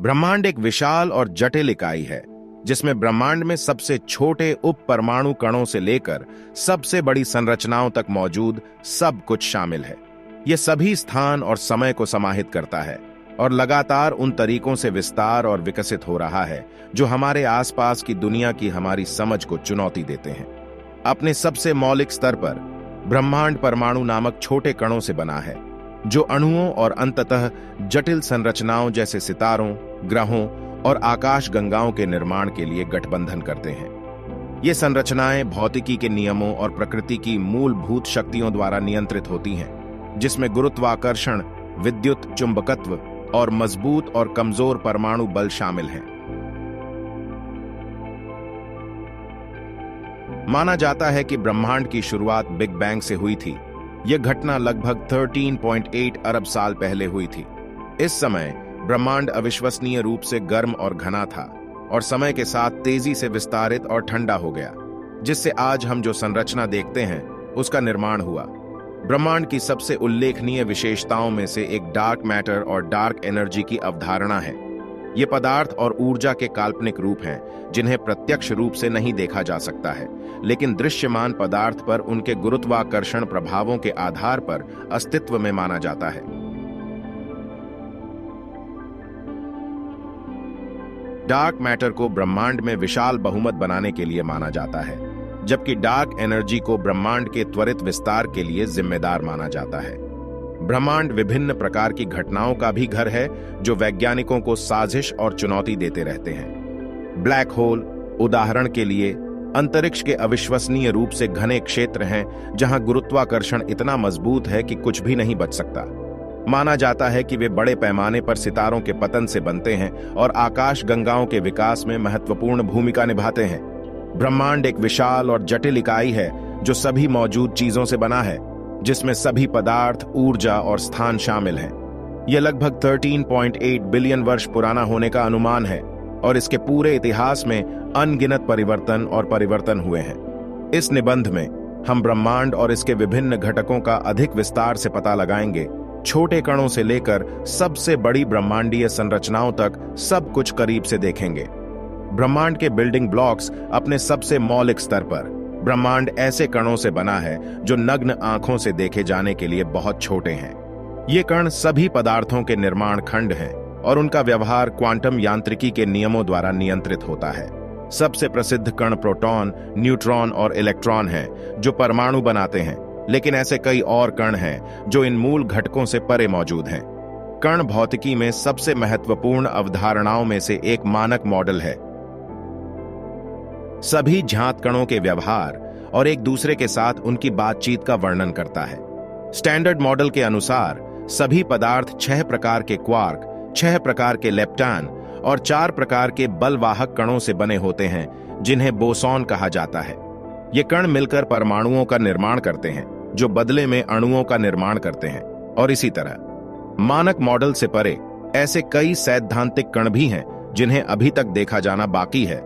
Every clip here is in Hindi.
ब्रह्मांड एक विशाल और जटिल इकाई है जिसमें ब्रह्मांड में सबसे छोटे उप परमाणु कणों से लेकर सबसे बड़ी संरचनाओं तक मौजूद सब कुछ शामिल है। यह सभी स्थान और समय को समाहित करता है और लगातार उन तरीकों से विस्तार और विकसित हो रहा है जो हमारे आसपास की दुनिया की हमारी समझ को चुनौती देते हैं। अपने सबसे मौलिक स्तर पर ब्रह्मांड परमाणु नामक छोटे कणों से बना है जो अणुओं और अंततः जटिल संरचनाओं जैसे सितारों, ग्रहों और आकाश गंगाओं के निर्माण के लिए गठबंधन करते हैं। ये संरचनाएं भौतिकी के नियमों और प्रकृति की मूलभूत शक्तियों द्वारा नियंत्रित होती हैं, जिसमें गुरुत्वाकर्षण, विद्युत चुंबकत्व और मजबूत और कमजोर परमाणु बल शामिल हैं। माना जाता है कि ब्रह्मांड की शुरुआत बिग बैंग से हुई थी। यह घटना लगभग 13.8 अरब साल पहले हुई थी। इस समय ब्रह्मांड अविश्वसनीय रूप से गर्म और घना था और समय के साथ तेजी से विस्तारित और ठंडा हो गया, जिससे आज हम जो संरचना देखते हैं उसका निर्माण हुआ। ब्रह्मांड की सबसे उल्लेखनीय विशेषताओं में से एक डार्क मैटर और डार्क एनर्जी की अवधारणा है। ये पदार्थ और ऊर्जा के काल्पनिक रूप हैं जिन्हें प्रत्यक्ष रूप से नहीं देखा जा सकता है, लेकिन दृश्यमान पदार्थ पर उनके गुरुत्वाकर्षण प्रभावों के आधार पर अस्तित्व में माना जाता है। डार्क मैटर को ब्रह्मांड में विशाल बहुमत बनाने के लिए माना जाता है, जबकि डार्क एनर्जी को ब्रह्मांड के त्वरित विस्तार के लिए जिम्मेदार माना जाता है। ब्रह्मांड विभिन्न प्रकार की घटनाओं का भी घर है जो वैज्ञानिकों को साजिश और चुनौती देते रहते हैं। ब्लैक होल, उदाहरण के लिए, अंतरिक्ष के अविश्वसनीय रूप से घने क्षेत्र हैं जहां गुरुत्वाकर्षण इतना मजबूत है कि कुछ भी नहीं बच सकता। माना जाता है कि वे बड़े पैमाने पर सितारों के पतन से बनते हैं और आकाश गंगाओं के विकास में महत्वपूर्ण भूमिका निभाते हैं। ब्रह्मांड एक विशाल और जटिल इकाई है जो सभी मौजूद चीजों से बना है, जिसमें सभी पदार्थ, ऊर्जा और स्थान शामिल हैं। यह लगभग 13.8 बिलियन वर्ष पुराना होने का अनुमान है और इसके पूरे इतिहास में अनगिनत परिवर्तन हुए हैं। इस निबंध में हम ब्रह्मांड और इसके विभिन्न घटकों का अधिक विस्तार से पता लगाएंगे। छोटे कणों से लेकर सबसे बड़ी ब्रह्मांडीय संरचनाओं तक सब कुछ करीब से देखेंगे। ब्रह्मांड के बिल्डिंग ब्लॉक्स अपने सबसे मौलिक स्तर पर, ब्रह्मांड ऐसे कणों से बना है जो नग्न आंखों से देखे जाने के लिए बहुत छोटे हैं। ये कण सभी पदार्थों के निर्माण खंड हैं और उनका व्यवहार क्वांटम यांत्रिकी के नियमों द्वारा नियंत्रित होता है। सबसे प्रसिद्ध कण प्रोटॉन, न्यूट्रॉन और इलेक्ट्रॉन हैं जो परमाणु बनाते हैं, लेकिन ऐसे कई और कण हैं जो इन मूल घटकों से परे मौजूद हैं। कण भौतिकी में सबसे महत्वपूर्ण अवधारणाओं में से एक मानक मॉडल है। सभी ज्ञात कणों के व्यवहार और एक दूसरे के साथ उनकी बातचीत का वर्णन करता है। स्टैंडर्ड मॉडल के अनुसार सभी पदार्थ 6 प्रकार के क्वार्क, 6 प्रकार के लेप्टॉन और 4 प्रकार के बलवाहक कणों से बने होते हैं जिन्हें बोसॉन कहा जाता है। ये कण मिलकर परमाणुओं का निर्माण करते हैं जो बदले में अणुओं का निर्माण करते हैं, और इसी तरह मानक मॉडल से परे ऐसे कई सैद्धांतिक कण भी हैं जिन्हें अभी तक देखा जाना बाकी है,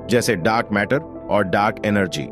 जैसे डार्क मैटर और डार्क एनर्जी।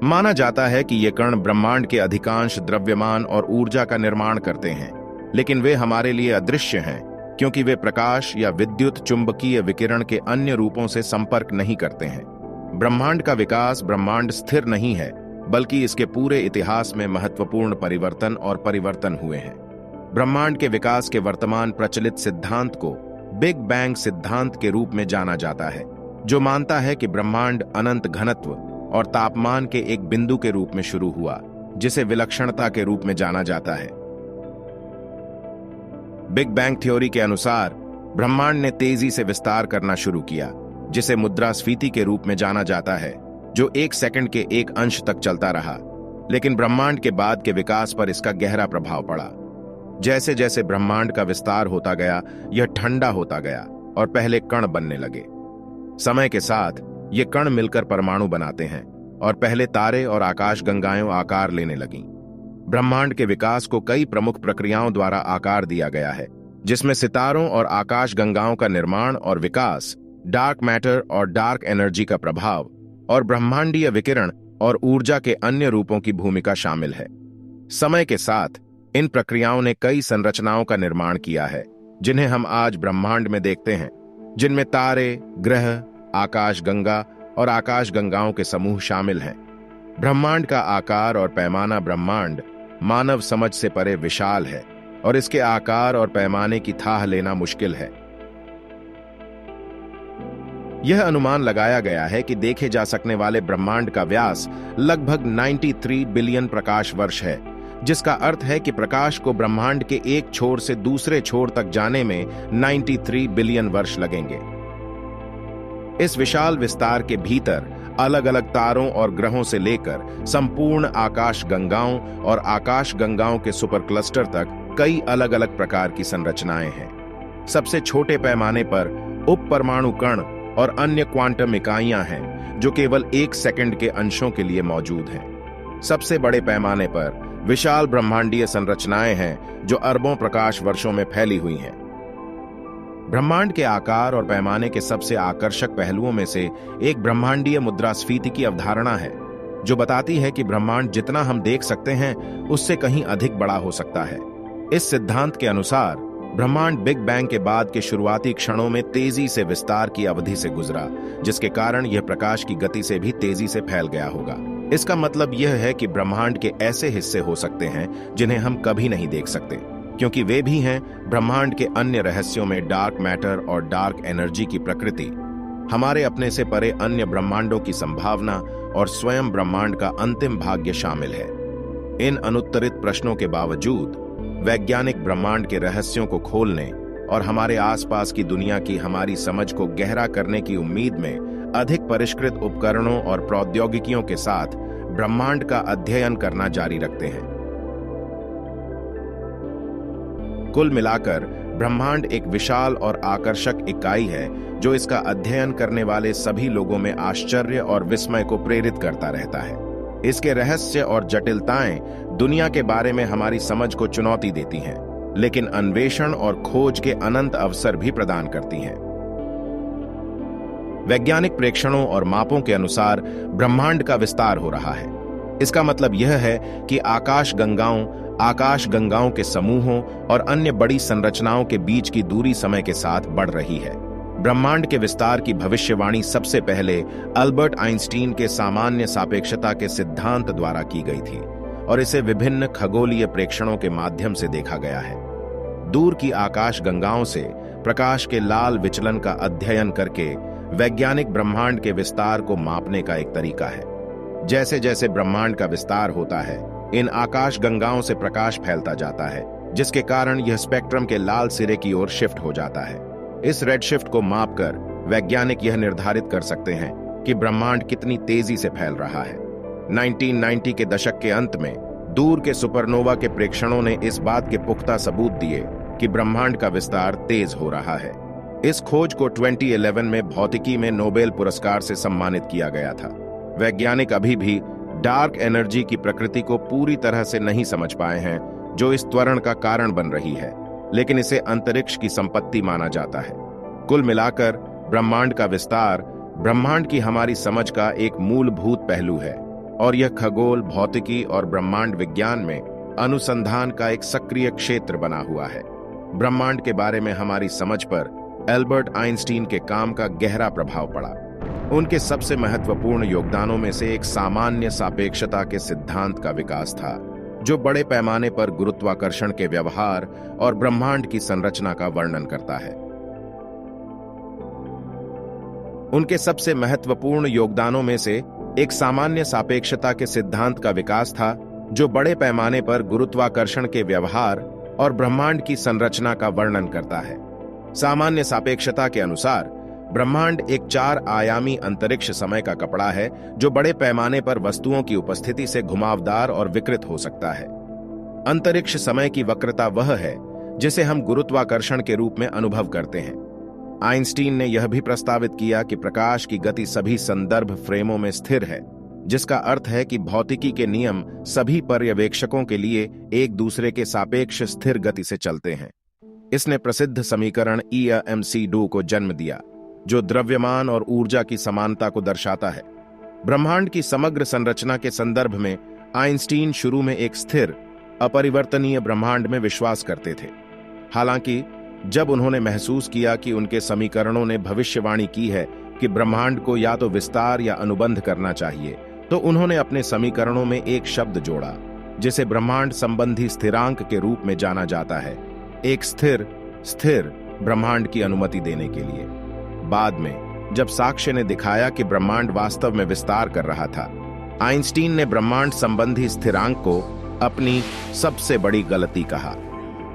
माना जाता है कि ये कण ब्रह्मांड के अधिकांश द्रव्यमान और ऊर्जा का निर्माण करते हैं, लेकिन वे हमारे लिए अदृश्य हैं क्योंकि वे प्रकाश या विद्युत चुंबकीय विकिरण के अन्य रूपों से संपर्क नहीं करते हैं। ब्रह्मांड का विकास, ब्रह्मांड स्थिर नहीं है, बल्कि इसके पूरे इतिहास में महत्वपूर्ण परिवर्तन हुए हैं। ब्रह्मांड के विकास के वर्तमान प्रचलित सिद्धांत को बिग बैंग सिद्धांत के रूप में जाना जाता है, जो मानता है कि ब्रह्मांड अनंत घनत्व और तापमान के एक बिंदु के रूप में शुरू हुआ, जिसे विलक्षणता के रूप में जाना जाता है। बिग बैंग थ्योरी के अनुसार ब्रह्मांड ने तेजी से विस्तार करना शुरू किया, जिसे मुद्रास्फीति के रूप में जाना जाता है, जो 1 सेकंड के 1 अंश तक चलता रहा। लेकिन ब्रह्मांड के बाद के विकास पर इसका गहरा प्रभाव पड़ा। जैसे जैसे ब्रह्मांड का विस्तार होता गया, यह ठंडा होता गया और पहले कण बनने लगे। समय के साथ ये कण मिलकर परमाणु बनाते हैं और पहले तारे और आकाश गंगाएं आकार लेने लगीं। ब्रह्मांड के विकास को कई प्रमुख प्रक्रियाओं द्वारा आकार दिया गया है, जिसमें सितारों और आकाश गंगाओं का निर्माण और विकास, डार्क मैटर और डार्क एनर्जी का प्रभाव और ब्रह्मांडीय विकिरण और ऊर्जा के अन्य रूपों की भूमिका शामिल है। समय के साथ इन प्रक्रियाओं ने कई संरचनाओं का निर्माण किया है जिन्हें हम आज ब्रह्मांड में देखते हैं, जिनमें तारे, ग्रह, आकाशगंगा और आकाशगंगाओं के समूह शामिल हैं। ब्रह्मांड का आकार और पैमाना ब्रह्मांड मानव समझ से परे विशाल है और इसके आकार और पैमाने की थाह लेना मुश्किल है। यह अनुमान लगाया गया है कि देखे जा सकने वाले ब्रह्मांड का व्यास लगभग 93 बिलियन प्रकाश वर्ष है, जिसका अर्थ है कि प्रकाश को ब्रह्मांड के एक छोर से दूसरे छोर तक जाने में 93 बिलियन वर्ष लगेंगे। इस विशाल विस्तार के भीतर अलग अलग तारों और ग्रहों से लेकर संपूर्ण आकाश गंगाओं और आकाश गंगाओं के सुपर क्लस्टर तक कई अलग अलग प्रकार की संरचनाएं हैं। सबसे छोटे पैमाने पर उप परमाणु कण और अन्य क्वांटम इकाइयां हैं जो केवल 1 सेकंड के अंशों के लिए मौजूद हैं। सबसे बड़े पैमाने पर विशाल ब्रह्मांडीय संरचनाएं हैं जो अरबों प्रकाश वर्षों में फैली हुई हैं। ब्रह्मांड के आकार और पैमाने के सबसे आकर्षक पहलुओं में से एक ब्रह्मांडीय मुद्रास्फीति की अवधारणा है, जो बताती है कि ब्रह्मांड जितना हम देख सकते हैं उससे कहीं अधिक बड़ा हो सकता है। इस सिद्धांत के अनुसार ब्रह्मांड बिग बैंग के बाद के शुरुआती क्षणों में तेजी से विस्तार की अवधि से गुजरा, जिसके कारण यह प्रकाश की गति से भी तेजी से फैल गया होगा। इसका मतलब यह है कि ब्रह्मांड के ऐसे हिस्से हो सकते हैं जिन्हें हम कभी नहीं देख सकते, क्योंकि वे भी हैं ब्रह्मांड के अन्य रहस्यों में डार्क मैटर और डार्क एनर्जी की प्रकृति, हमारे अपने से परे अन्य ब्रह्मांडों की संभावना और स्वयं ब्रह्मांड का अंतिम भाग्य शामिल है। इन अनुत्तरित प्रश्नों के बावजूद वैज्ञानिक ब्रह्मांड के रहस्यों को खोलने और हमारे आसपास की दुनिया की हमारी समझ को गहरा करने की उम्मीद में अधिक परिष्कृत उपकरणों और प्रौद्योगिकियों के साथ ब्रह्मांड का अध्ययन करना जारी रखते हैं। कुल मिलाकर ब्रह्मांड एक विशाल और आकर्षक इकाई है जो इसका अध्ययन करने वाले सभी लोगों में आश्चर्य और विस्मय को प्रेरित करता रहता है। इसके रहस्य और जटिलताएं दुनिया के बारे में हमारी समझ को चुनौती देती हैं, लेकिन अन्वेषण और खोज के अनंत अवसर भी प्रदान करती हैं। वैज्ञानिक प्रेक्षणों और मापों के अनुसार ब्रह्मांड का विस्तार हो रहा है। इसका मतलब यह है कि आकाश गंगाओं के समूहों और अन्य बड़ी संरचनाओं के बीच की दूरी समय के साथ बढ़ रही है। ब्रह्मांड के विस्तार की भविष्यवाणी सबसे पहले अल्बर्ट आइंस्टीन के सामान्य सापेक्षता के सिद्धांत द्वारा की गई थी और इसे विभिन्न खगोलीय प्रेक्षणों के माध्यम से देखा गया है। दूर की आकाश गंगाओं से प्रकाश के लाल विचलन का अध्ययन करके वैज्ञानिक ब्रह्मांड के विस्तार को मापने का एक तरीका है। जैसे जैसे ब्रह्मांड का विस्तार होता है, इन आकाश गंगाओं से प्रकाश फैलता जाता है, जिसके कारण यह स्पेक्ट्रम के लाल सिरे की ओर शिफ्ट हो जाता है। इस रेड शिफ्ट को मापकर वैज्ञानिक यह निर्धारित कर सकते हैं कि ब्रह्मांड कितनी तेजी से फैल रहा है। 1990 के दशक के अंत में दूर के सुपरनोवा के प्रेक्षणों ने इस बात के पुख्ता सबूत दिए कि ब्रह्मांड का विस्तार तेज हो रहा है। इस खोज को 2011 में भौतिकी में नोबेल पुरस्कार से सम्मानित किया गया था। वैज्ञानिक अभी भी डार्क एनर्जी की प्रकृति को पूरी तरह से नहीं समझ पाए हैं जो इस त्वरण का कारण बन रही है, लेकिन इसे अंतरिक्ष की संपत्ति माना जाता है। कुल मिलाकर ब्रह्मांड का विस्तार ब्रह्मांड की हमारी समझ का एक मूलभूत पहलू है और यह खगोल, भौतिकी और ब्रह्मांड विज्ञान में अनुसंधान का एक सक्रिय क्षेत्र बना हुआ है। ब्रह्मांड के बारे में हमारी समझ पर एल्बर्ट आइंस्टीन के काम का गहरा प्रभाव पड़ा। उनके सबसे महत्वपूर्ण योगदानों में से एक सामान्य सापेक्षता के सिद्धांत का विकास था, जो बड़े पैमाने पर गुरुत्वाकर्षण के व्यवहार और ब्रह्मांड की संरचना का वर्णन करता है। उनके सबसे महत्वपूर्ण योगदानों में से एक सामान्य सापेक्षता के सिद्धांत का विकास था, जो बड़े पैमाने पर गुरुत्वाकर्षण के व्यवहार और ब्रह्मांड की संरचना का वर्णन करता है। सामान्य सापेक्षता के अनुसार ब्रह्मांड एक 4 आयामी अंतरिक्ष समय का कपड़ा है जो बड़े पैमाने पर वस्तुओं की उपस्थिति से घुमावदार और विकृत हो सकता है। अंतरिक्ष समय की वक्रता वह है जिसे हम गुरुत्वाकर्षण के रूप में अनुभव करते हैं। आइंस्टीन ने यह भी प्रस्तावित किया कि प्रकाश की गति सभी संदर्भ फ्रेमों में स्थिर है, जिसका अर्थ है कि भौतिकी के नियम सभी पर्यवेक्षकों के लिए एक दूसरे के सापेक्ष स्थिर गति से चलते हैं। इसने प्रसिद्ध समीकरण EMC2 को जन्म दिया, जो द्रव्यमान और ऊर्जा की समानता को दर्शाता है। ब्रह्मांड की समग्र संरचना के संदर्भ में आइंस्टीन शुरू में एक स्थिर अपरिवर्तनीय ब्रह्मांड में विश्वास करते थे। हालांकि जब उन्होंने महसूस किया कि उनके समीकरणों ने भविष्यवाणी की है कि ब्रह्मांड को या तो विस्तार या अनुबंध करना चाहिए, तो उन्होंने अपने समीकरणों में एक शब्द जोड़ा जिसे ब्रह्मांड संबंधी स्थिरांक के रूप में जाना जाता है, एक स्थिर ब्रह्मांड की अनुमति देने के लिए। बाद में जब साक्ष्य ने दिखाया कि ब्रह्मांड वास्तव में विस्तार कर रहा था, आइंस्टीन ने ब्रह्मांड संबंधी स्थिरांक को अपनी सबसे बड़ी गलती कहा।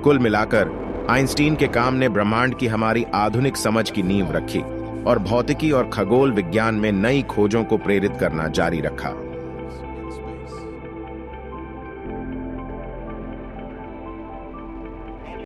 कुल मिलाकर आइंस्टीन के काम ने ब्रह्मांड की हमारी आधुनिक समझ की नींव रखी और भौतिकी और खगोल विज्ञान में नई खोजों को प्रेरित करना जारी रखा।